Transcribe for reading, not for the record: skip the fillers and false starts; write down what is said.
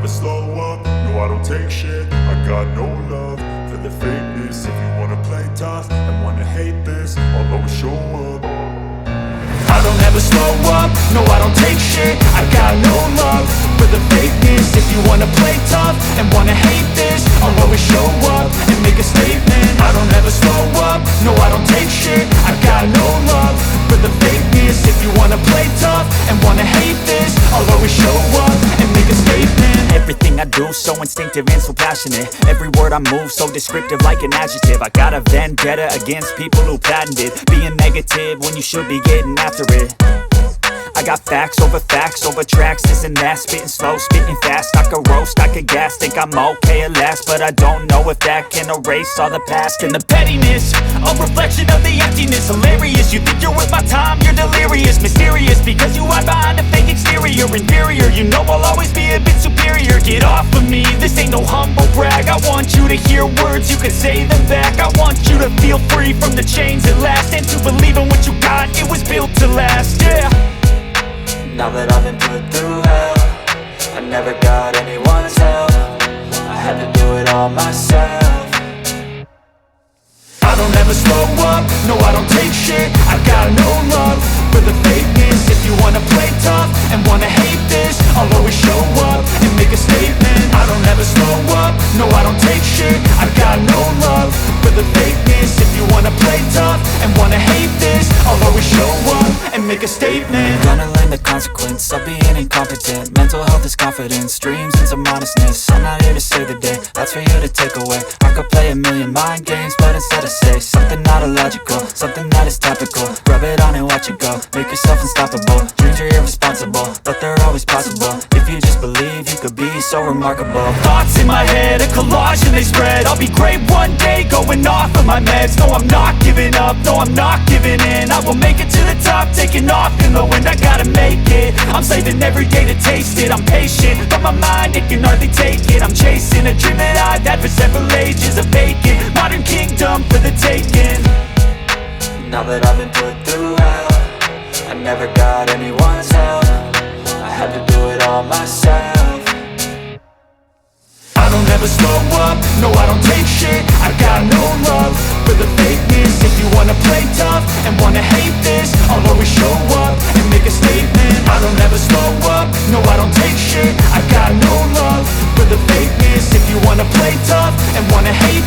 slow up, no I don't take shit. I got no love for the fakeness. If you wanna play tough and wanna hate this, I'll always show up. I don't ever slow up, no I don't take shit. I got no love for the fakeness. If you wanna play tough and wanna hate this, I'll always show up and make a statement. I don't ever slow up, no I don't take shit. I got no love for the fakeness. If you wanna play tough and wanna hate this, I'll always show up and make a statement. Everything I do so instinctive and so passionate. Every word I move so descriptive like an adjective. I got a vendetta against people who patented being negative when you should be getting after it. I got facts over tracks, this and that. Spitting slow, spitting fast, I could roast, I could gas. Think I'm okay at last, but I don't know if that can erase all the past. And the pettiness, a reflection of the emptiness. Hilarious, you think you're worth my time, you're delirious. Mysterious, because you hide behind a fake exterior. Inferior, you know I'll always be a bit superior. Get off of me, this ain't no humble brag. I want you to hear words, you can say them back. I want you to feel free from the chains at last, and to believe in what you got, it was built to last, yeah. Now that I've been put through hell, I never got anyone's help. I had to do it all myself. I don't ever slow up, no I don't take shit. I got no love for the fakeness. If you wanna play tough and wanna hate this, I'll always show up and make a statement. I don't ever slow up, no I don't take shit. I got no love for the fakeness. If you wanna play tough and wanna hate this, I'll always show up and make a statement. Gonna learn the consequence of being incompetent. Mental health is confidence, dreams and some honestness. I'm not here to save the day, that's for you to take away. I could play a million mind games, but instead I say something not illogical, something that is topical. Rub it on and watch it go, make yourself unstoppable. Dreams are irresponsible, but they're always possible. If you just believe, you could be so remarkable. Thoughts in my head, a collage and they spread. I'll be great one day, going off of my meds. No, I'm not giving up, no, I'm not giving in. I will make it to the top, taking off in the wind. I gotta make it, I'm saving every day to taste it. I'm patient, but my mind, it can hardly take it. I'm chasing a dream that I've had for several ages. A vacant, modern kingdom for the taking. Now that I've been put through hell, I never got anyone's help. I had to do it all myself. I don't ever slow up, no I don't take shit. I got no love for the fakeness. If you wanna play tough and wanna hate this, I'll always show up and make a statement. I don't ever slow up, no I don't take shit. I got no love for the fakeness. If you wanna play tough and wanna hate